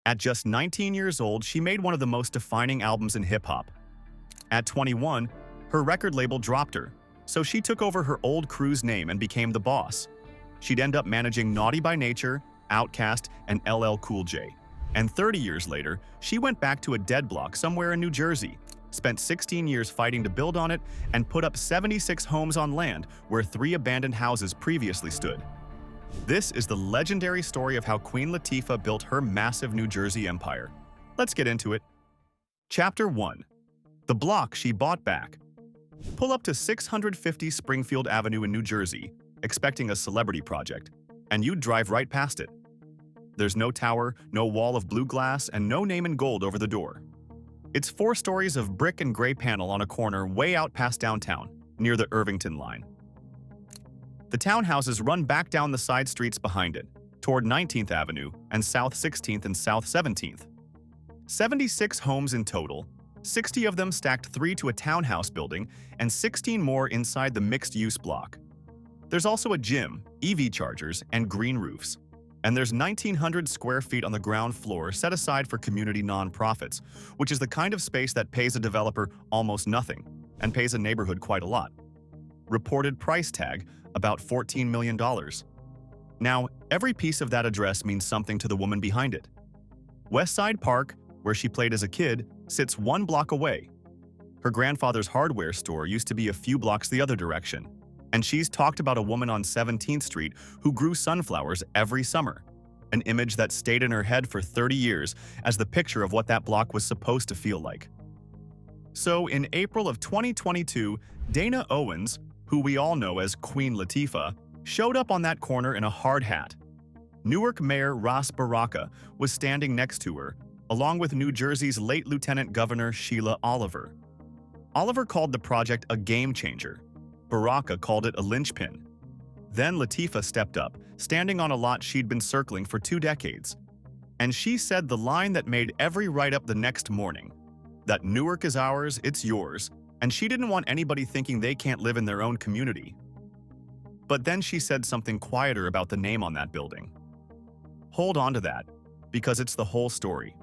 At just 19 years old, she made one of the most defining albums in hip-hop. At 21, her record label dropped her, so she took over her old crew's name and became the boss. She'd end up managing Naughty by Nature, Outkast, and LL Cool J. And 30 years later, she went back to a dead block somewhere in New Jersey, spent 16 years fighting to build on it, and put up 76 homes on land where 3 abandoned houses previously stood. This is the legendary story of how Queen Latifah built her massive New Jersey empire. Let's get into it. Chapter 1. The block she bought back. Pull up to 650 Springfield Avenue in New Jersey, expecting a celebrity project, and you'd drive right past it. There's no tower, no wall of blue glass, and no name in gold over the door. It's 4 stories of brick and gray panel on a corner way out past downtown, near the Irvington line. The townhouses run back down the side streets behind it, toward 19th Avenue and South 16th and South 17th. 76 homes in total, 60 of them stacked 3 to a townhouse building, and 16 more inside the mixed-use block. There's also a gym, EV chargers, and green roofs. And there's 1,900 square feet on the ground floor set aside for community nonprofits, which is the kind of space that pays a developer almost nothing and pays a neighborhood quite a lot. Reported price tag, about $14 million. Now, every piece of that address means something to the woman behind it. Westside Park, where she played as a kid, sits 1 block away. Her grandfather's hardware store used to be a few blocks the other direction. And she's talked about a woman on 17th Street who grew sunflowers every summer, an image that stayed in her head for 30 years as the picture of what that block was supposed to feel like. So in April of 2022, Dana Owens, who we all know as Queen Latifah, showed up on that corner in a hard hat. Newark Mayor Ras Baraka was standing next to her, along with New Jersey's late Lieutenant Governor Sheila Oliver. Oliver called the project a game changer. Baraka called it a linchpin. Then Latifah stepped up, standing on a lot she'd been circling for 2 decades. And she said the line that made every write-up the next morning, that Newark is ours, it's yours, and she didn't want anybody thinking they can't live in their own community. But then she said something quieter about the name on that building. Hold on to that, because it's the whole story.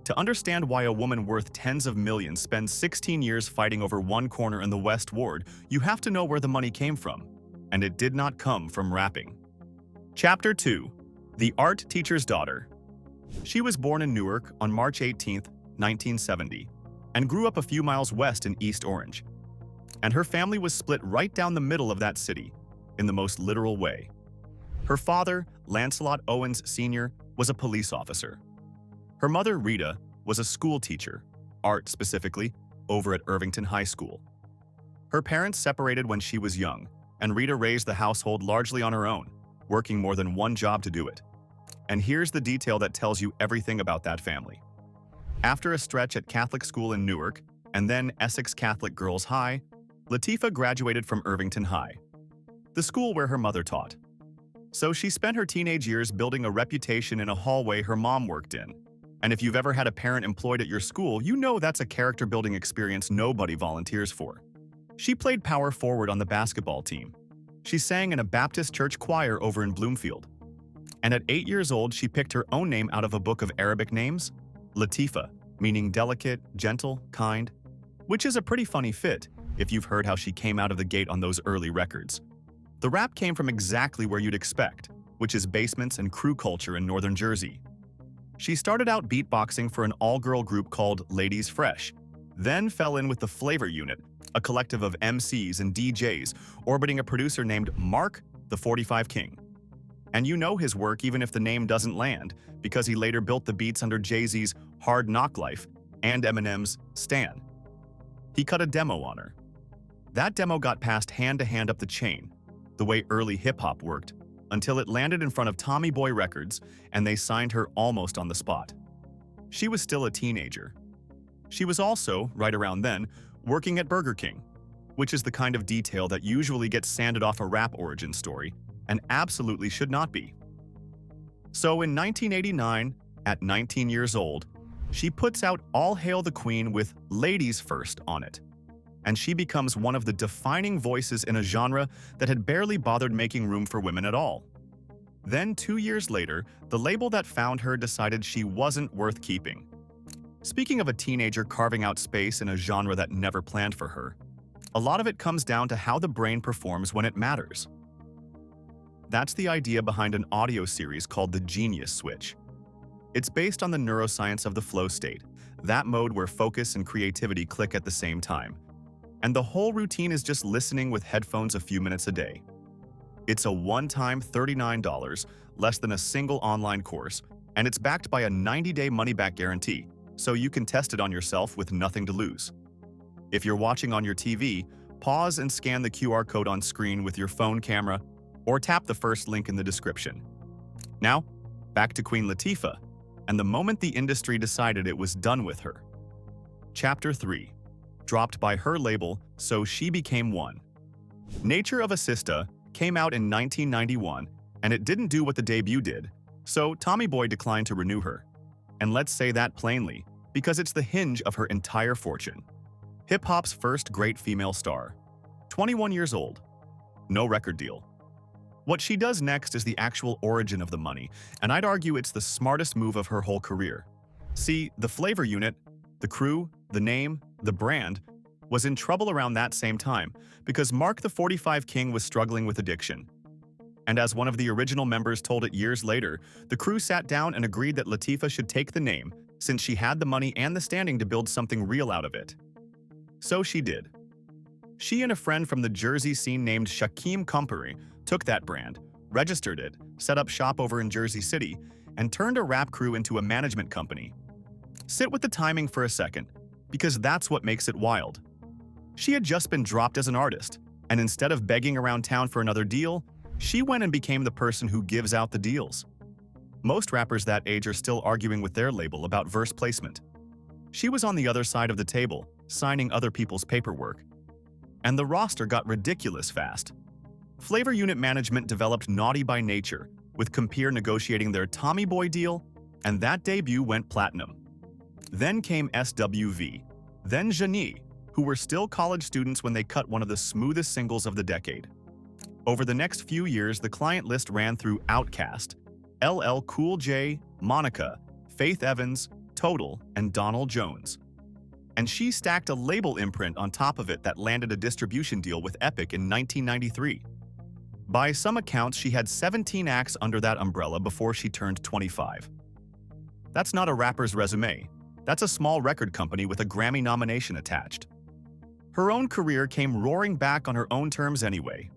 To understand why a woman worth tens of millions spends 16 years fighting over 1 corner in the West Ward, you have to know where the money came from. And it did not come from rapping. Chapter 2. The Art Teacher's Daughter. She was born in Newark on March 18, 1970, and grew up a few miles west in East Orange. And her family was split right down the middle of that city, in the most literal way. Her father, Lancelot Owens Sr., was a police officer. Her mother, Rita, was a school teacher, art specifically, over at Irvington High School. Her parents separated when she was young, and Rita raised the household largely on her own, working more than 1 job to do it. And here's the detail that tells you everything about that family. After a stretch at Catholic school in Newark, and then Essex Catholic Girls High, Latifah graduated from Irvington High, the school where her mother taught. So she spent her teenage years building a reputation in a hallway her mom worked in. And if you've ever had a parent employed at your school, you know that's a character-building experience nobody volunteers for. She played power forward on the basketball team. She sang in a Baptist church choir over in Bloomfield. And at 8 years old, she picked her own name out of a book of Arabic names, Latifah, meaning delicate, gentle, kind, which is a pretty funny fit if you've heard how she came out of the gate on those early records. The rap came from exactly where you'd expect, which is basements and crew culture in northern Jersey. She started out beatboxing for an all-girl group called Ladies Fresh, then fell in with the Flavor Unit, a collective of MCs and DJs orbiting a producer named Mark the 45 King. And you know his work even if the name doesn't land, because he later built the beats under Jay-Z's Hard Knock Life and Eminem's Stan. He cut a demo on her. That demo got passed hand-to-hand up the chain, the way early hip-hop worked, until it landed in front of Tommy Boy Records and they signed her almost on the spot. She was still a teenager. She was also, right around then, working at Burger King, which is the kind of detail that usually gets sanded off a rap origin story, and absolutely should not be. So in 1989, at 19 years old, she puts out All Hail the Queen with Ladies First on it. And she becomes one of the defining voices in a genre that had barely bothered making room for women at all. Then 2 years later, the label that found her decided she wasn't worth keeping. Speaking of a teenager carving out space in a genre that never planned for her, a lot of it comes down to how the brain performs when it matters. That's the idea behind an audio series called the Genius Switch. It's based on the neuroscience of the flow state, that mode where focus and creativity click at the same time. And the whole routine is just listening with headphones a few minutes a day. It's a one-time $39, less than a single online course, and it's backed by a 90-day money-back guarantee, so you can test it on yourself with nothing to lose. If you're watching on your TV, pause and scan the QR code on screen with your phone camera, or tap the first link in the description. Now, back to Queen Latifah, and the moment the industry decided it was done with her. Chapter 3. Dropped by her label, so she became one. Nature of a Sista came out in 1991, and it didn't do what the debut did, so Tommy Boy declined to renew her. And let's say that plainly, because it's the hinge of her entire fortune. Hip-hop's first great female star. 21 years old. No record deal. What she does next is the actual origin of the money, and I'd argue it's the smartest move of her whole career. See, the flavor unit, the crew, the name, the brand, was in trouble around that same time because Mark the 45 King was struggling with addiction. And as one of the original members told it years later, the crew sat down and agreed that Latifah should take the name since she had the money and the standing to build something real out of it. So she did. She and a friend from the Jersey scene named Shaquem Company took that brand, registered it, set up shop over in Jersey City, and turned a rap crew into a management company. Sit with the timing for a second, because that's what makes it wild. She had just been dropped as an artist, and instead of begging around town for another deal, she went and became the person who gives out the deals. Most rappers that age are still arguing with their label about verse placement. She was on the other side of the table, signing other people's paperwork. And the roster got ridiculous fast. Flavor Unit Management developed Naughty by Nature, with Compere negotiating their Tommy Boy deal, and that debut went platinum. Then came SWV, then Janie, who were still college students when they cut one of the smoothest singles of the decade. Over the next few years, the client list ran through Outkast, LL Cool J, Monica, Faith Evans, Total, and Donald Jones. And she stacked a label imprint on top of it that landed a distribution deal with Epic in 1993. By some accounts, she had 17 acts under that umbrella before she turned 25. That's not a rapper's resume. That's a small record company with a Grammy nomination attached. Her own career came roaring back on her own terms anyway.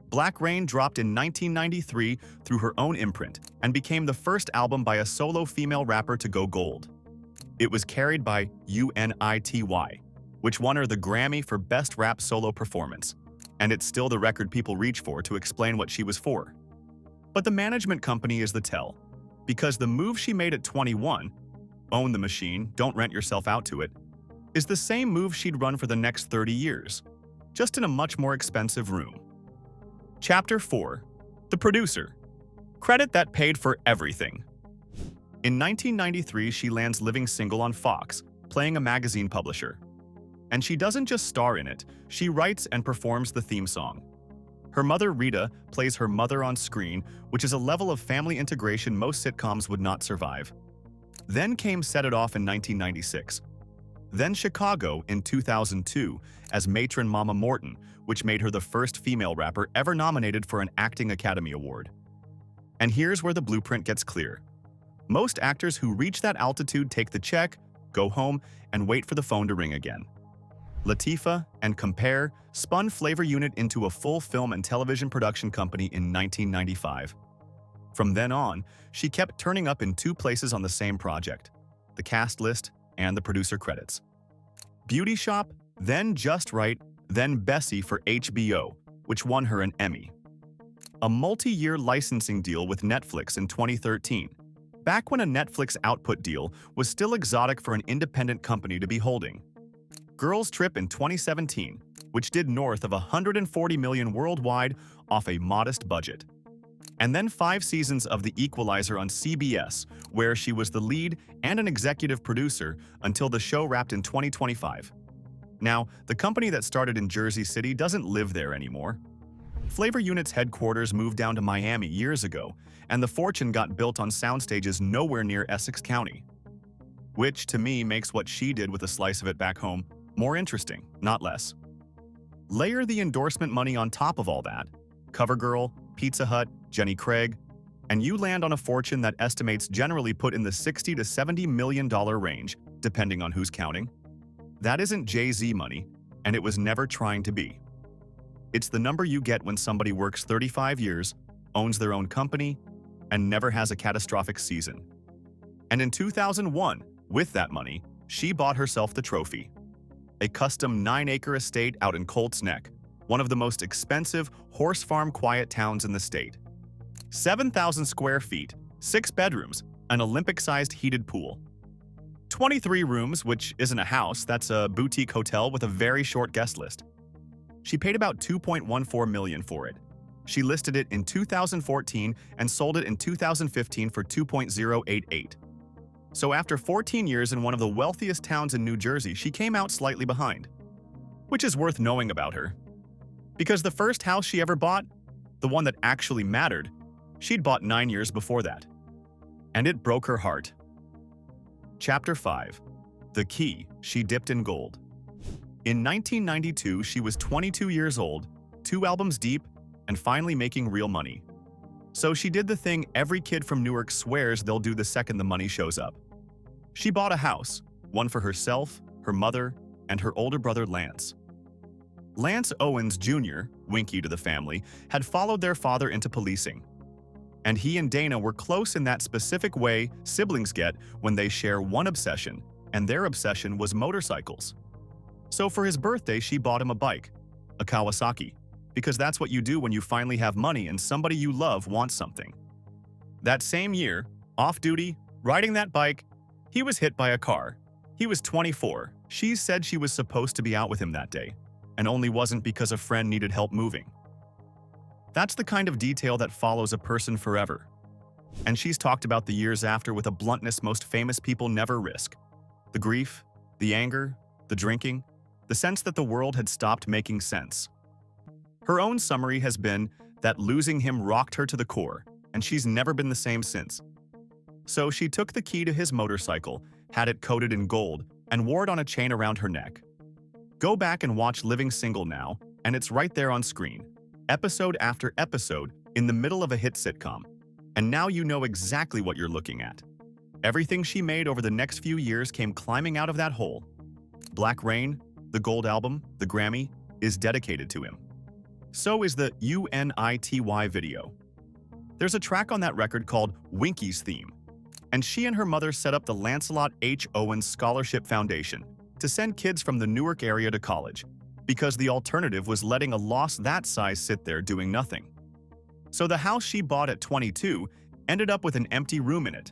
Black Rain dropped in 1993 through her own imprint and became the first album by a solo female rapper to go gold. It was carried by UNITY, which won her the Grammy for Best Rap Solo Performance, and it's still the record people reach for to explain what she was for. But the management company is the tell, because the move she made at 21, own the machine, don't rent yourself out to it, is the same move she'd run for the next 30 years, just in a much more expensive room. Chapter 4. The Producer. Credit that paid for everything. In 1993, she lands Living Single on Fox, playing a magazine publisher. And she doesn't just star in it, she writes and performs the theme song. Her mother, Rita, plays her mother on screen, which is a level of family integration most sitcoms would not survive. Then came Set It Off in 1996. Then Chicago in 2002 as matron Mama Morton, which made her the first female rapper ever nominated for an Acting Academy Award. And here's where the blueprint gets clear. Most actors who reach that altitude take the check, go home, and wait for the phone to ring again. Latifah and Compare spun Flavor Unit into a full film and television production company in 1995. From then on, she kept turning up in two places on the same project, the cast list and the producer credits. Beauty Shop, then Just Right, then Bessie for HBO, which won her an Emmy. A multi-year licensing deal with Netflix in 2013, back when a Netflix output deal was still exotic for an independent company to be holding. Girls Trip in 2017, which did north of $140 million worldwide off a modest budget. And then 5 seasons of The Equalizer on CBS, where she was the lead and an executive producer until the show wrapped in 2025. Now, the company that started in Jersey City doesn't live there anymore. Flavor Unit's headquarters moved down to Miami years ago, and the fortune got built on soundstages nowhere near Essex County. Which, to me, makes what she did with a slice of it back home more interesting, not less. Layer the endorsement money on top of all that, CoverGirl, Pizza Hut, Jenny Craig, and you land on a fortune that estimates generally put in the $60 to $70 million range, depending on who's counting. That isn't Jay-Z money, and it was never trying to be. It's the number you get when somebody works 35 years, owns their own company, and never has a catastrophic season. And in 2001, with that money, she bought herself the trophy. A custom 9-acre estate out in Colts Neck, one of the most expensive horse farm quiet towns in the state. 7,000 square feet, 6 bedrooms, an Olympic-sized heated pool. 23 rooms, which isn't a house, that's a boutique hotel with a very short guest list. She paid about $2.14 million for it. She listed it in 2014 and sold it in 2015 for $2.088. So after 14 years in one of the wealthiest towns in New Jersey, she came out slightly behind. Which is worth knowing about her. Because the first house she ever bought, the one that actually mattered, she'd bought 9 years before that. And it broke her heart. Chapter 5. The Key She Dipped in Gold. In 1992, she was 22 years old, 2 albums deep, and finally making real money. So she did the thing every kid from Newark swears they'll do the second the money shows up. She bought a house, one for herself, her mother, and her older brother Lance. Lance Owens Jr., Winky to the family, had followed their father into policing. And he and Dana were close in that specific way siblings get when they share one obsession, and their obsession was motorcycles. So for his birthday, she bought him a bike, a Kawasaki, because that's what you do when you finally have money and somebody you love wants something. That same year, off-duty, riding that bike, he was hit by a car. He was 24. She said she was supposed to be out with him that day, and only wasn't because a friend needed help moving. That's the kind of detail that follows a person forever. And she's talked about the years after with a bluntness most famous people never risk. The grief, the anger, the drinking, the sense that the world had stopped making sense. Her own summary has been that losing him rocked her to the core, and she's never been the same since. So she took the key to his motorcycle, had it coated in gold, and wore it on a chain around her neck. Go back and watch Living Single now, and it's right there on screen. Episode after episode, in the middle of a hit sitcom. And now you know exactly what you're looking at. Everything she made over the next few years came climbing out of that hole. Black Rain, the gold album, the Grammy, is dedicated to him. So is the UNITY video. There's a track on that record called Winky's Theme, and she and her mother set up the Lancelot H. Owens Scholarship Foundation to send kids from the Newark area to college, because the alternative was letting a loss that size sit there doing nothing. So the house she bought at 22 ended up with an empty room in it,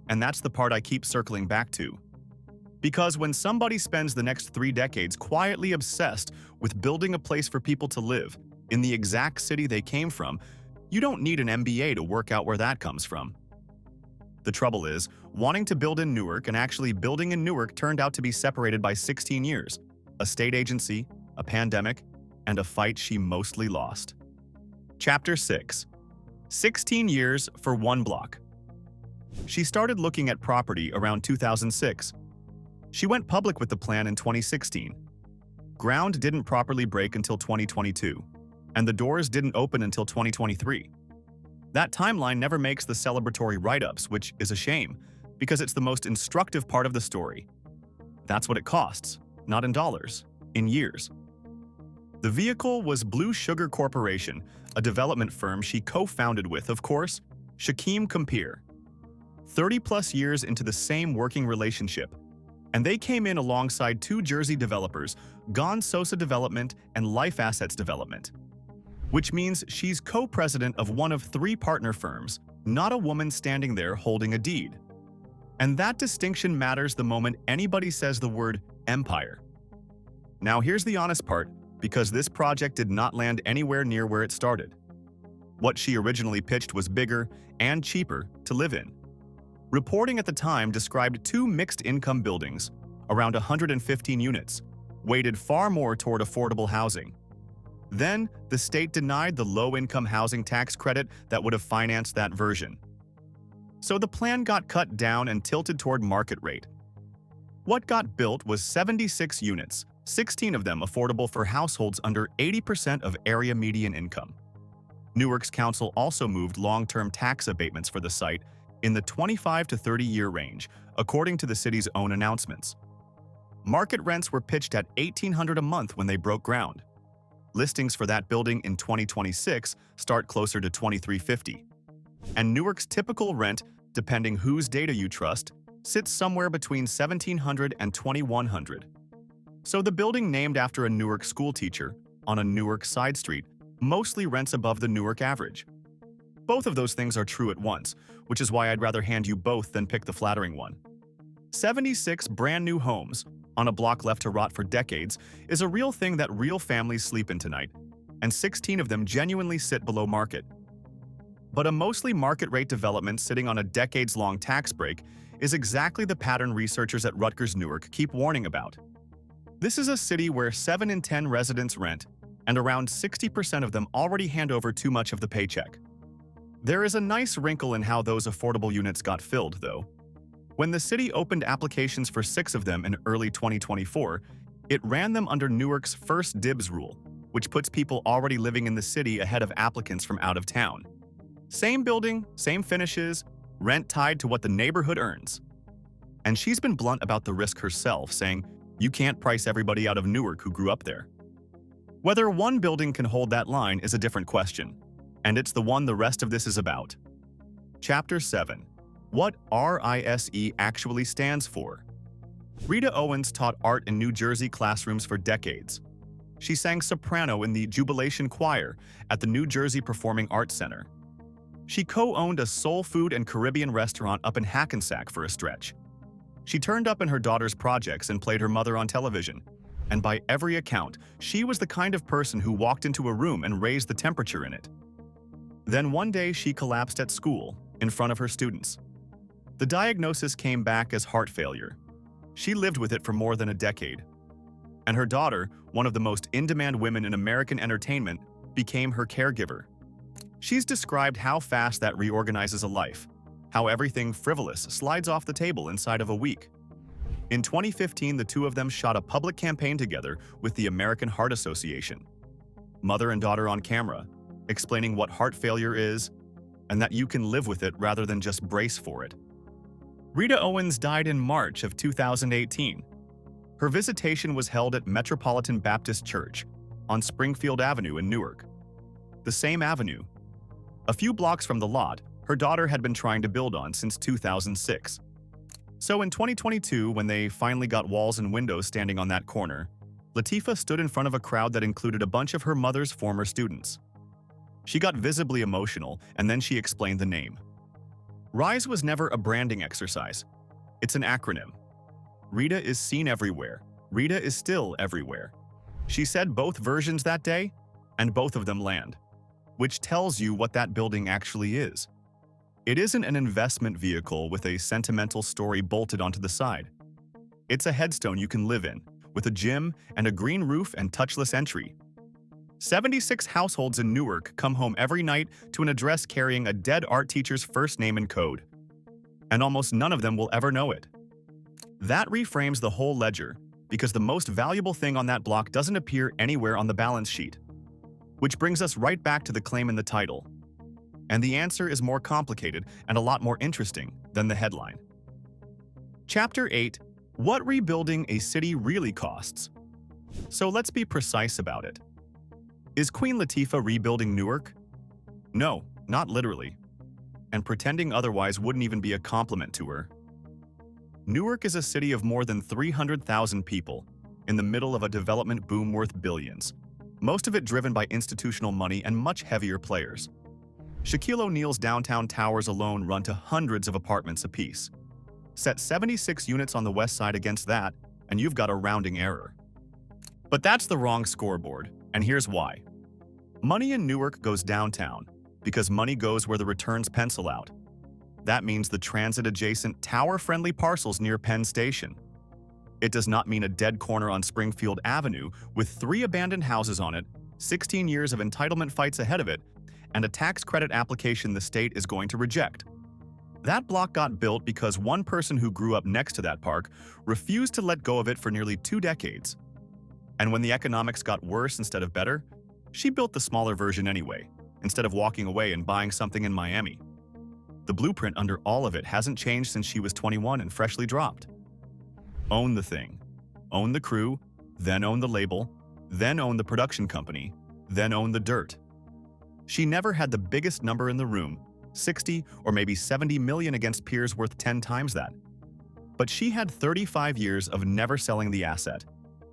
and that's the part I keep circling back to. Because when somebody spends the next 3 decades quietly obsessed with building a place for people to live in the exact city they came from, you don't need an MBA to work out where that comes from. The trouble is, wanting to build in Newark and actually building in Newark turned out to be separated by 16 years, a state agency, a pandemic, and a fight she mostly lost. Chapter 6. 16 years for 1 block. She started looking at property around 2006. She went public with the plan in 2016. Ground didn't properly break until 2022, and the doors didn't open until 2023. That timeline never makes the celebratory write-ups, which is a shame, because it's the most instructive part of the story. That's what it costs, not in dollars, in years. The vehicle was Blue Sugar Corporation, a development firm she co-founded with, of course, Shaquem Kampir. 30-plus years into the same working relationship, and they came in alongside 2 Jersey developers, Gon Sosa Development and Life Assets Development. Which means she's co-president of one of 3 partner firms, not a woman standing there holding a deed. And that distinction matters the moment anybody says the word empire. Now here's the honest part, because this project did not land anywhere near where it started. What she originally pitched was bigger and cheaper to live in. Reporting at the time described 2 mixed-income buildings, around 115 units, weighted far more toward affordable housing. Then, the state denied the low-income housing tax credit that would have financed that version. So the plan got cut down and tilted toward market rate. What got built was 76 units, 16 of them affordable for households under 80% of area median income. Newark's council also moved long-term tax abatements for the site in the 25 to 30-year range, according to the city's own announcements. Market rents were pitched at $1,800 a month when they broke ground. Listings for that building in 2026 start closer to $2,350. And Newark's typical rent, depending whose data you trust, sits somewhere between $1,700 and $2,100. So the building named after a Newark schoolteacher on a Newark side street mostly rents above the Newark average. Both of those things are true at once, which is why I'd rather hand you both than pick the flattering one. 76 brand new homes on a block left to rot for decades is a real thing that real families sleep in tonight, and 16 of them genuinely sit below market. But a mostly market-rate development sitting on a decades-long tax break is exactly the pattern researchers at Rutgers Newark keep warning about. This is a city where 7 in 10 residents rent, and around 60% of them already hand over too much of the paycheck. There is a nice wrinkle in how those affordable units got filled, though. When the city opened applications for 6 of them in early 2024, it ran them under Newark's first dibs rule, which puts people already living in the city ahead of applicants from out of town. Same building, same finishes, rent tied to what the neighborhood earns. And she's been blunt about the risk herself, saying, "You can't price everybody out of Newark who grew up there." Whether one building can hold that line is a different question, and it's the one the rest of this is about. Chapter 7. What RISE actually stands for. Rita Owens taught art in New Jersey classrooms for decades. She sang soprano in the Jubilation Choir at the New Jersey Performing Arts Center. She co-owned a soul food and Caribbean restaurant up in Hackensack for a stretch. She turned up in her daughter's projects and played her mother on television. And by every account, she was the kind of person who walked into a room and raised the temperature in it. Then one day she collapsed at school, in front of her students. The diagnosis came back as heart failure. She lived with it for more than a decade. And her daughter, one of the most in-demand women in American entertainment, became her caregiver. She's described how fast that reorganizes a life, how everything frivolous slides off the table inside of a week. In 2015, the two of them shot a public campaign together with the American Heart Association. Mother and daughter on camera, explaining what heart failure is and that you can live with it rather than just brace for it. Rita Owens died in March of 2018. Her visitation was held at Metropolitan Baptist Church on Springfield Avenue in Newark. The same avenue, a few blocks from the lot her daughter had been trying to build on since 2006. So in 2022, when they finally got walls and windows standing on that corner, Latifah stood in front of a crowd that included a bunch of her mother's former students. She got visibly emotional, and then she explained the name. RISE was never a branding exercise. It's an acronym. Rita is seen everywhere. Rita is still everywhere. She said both versions that day, and both of them land, which tells you what that building actually is. It isn't an investment vehicle with a sentimental story bolted onto the side. It's a headstone you can live in, with a gym and a green roof and touchless entry. 76 households in Newark come home every night to an address carrying a dead art teacher's first name and code. And almost none of them will ever know it. That reframes the whole ledger, because the most valuable thing on that block doesn't appear anywhere on the balance sheet. Which brings us right back to the claim in the title. And the answer is more complicated and a lot more interesting than the headline. Chapter 8. What rebuilding a city really costs. So let's be precise about it. Is Queen Latifah rebuilding Newark? No, not literally. And pretending otherwise wouldn't even be a compliment to her. Newark is a city of more than 300,000 people, in the middle of a development boom worth billions, most of it driven by institutional money and much heavier players. Shaquille O'Neal's downtown towers alone run to hundreds of apartments apiece. Set 76 units on the west side against that, and you've got a rounding error. But that's the wrong scoreboard, and here's why. Money in Newark goes downtown, because money goes where the returns pencil out. That means the transit-adjacent, tower-friendly parcels near Penn Station. It does not mean a dead corner on Springfield Avenue with 3 abandoned houses on it, 16 years of entitlement fights ahead of it, and a tax credit application the state is going to reject. That block got built because one person who grew up next to that park refused to let go of it for nearly 2 decades. And when the economics got worse instead of better, she built the smaller version anyway, instead of walking away and buying something in Miami. The blueprint under all of it hasn't changed since she was 21 and freshly dropped. Own the thing. Own the crew, then own the label, then own the production company, then own the dirt. She never had the biggest number in the room, 60 or maybe 70 million against peers worth 10 times that. But she had 35 years of never selling the asset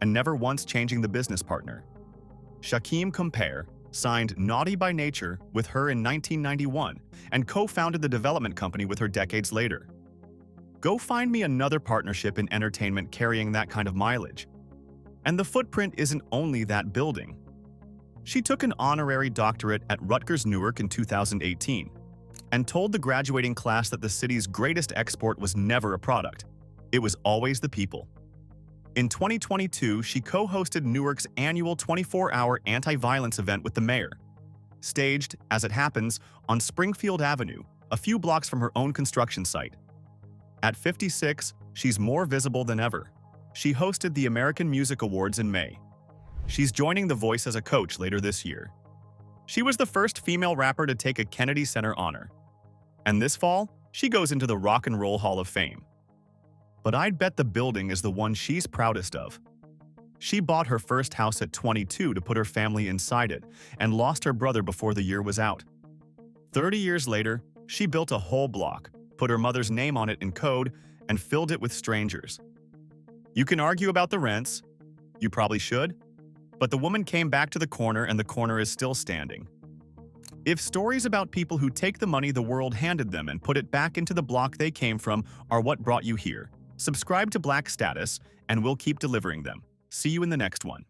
and never once changing the business partner. Shaquem Compare signed Naughty by Nature with her in 1991 and co-founded the development company with her decades later. Go find me another partnership in entertainment carrying that kind of mileage. And the footprint isn't only that building. She took an honorary doctorate at Rutgers Newark in 2018 and told the graduating class that the city's greatest export was never a product. It was always the people. In 2022, she co-hosted Newark's annual 24-hour anti-violence event with the mayor, staged, as it happens, on Springfield Avenue, a few blocks from her own construction site. At 56, she's more visible than ever. She hosted the American Music Awards in May. She's joining The Voice as a coach later this year. She was the first female rapper to take a Kennedy Center honor. And this fall, she goes into the Rock and Roll Hall of Fame. But I'd bet the building is the one she's proudest of. She bought her first house at 22 to put her family inside it and lost her brother before the year was out. 30 years later, she built a whole block, put her mother's name on it in code, and filled it with strangers. You can argue about the rents. You probably should. But the woman came back to the corner and the corner is still standing. If stories about people who take the money the world handed them and put it back into the block they came from are what brought you here, subscribe to Black Status and we'll keep delivering them. See you in the next one.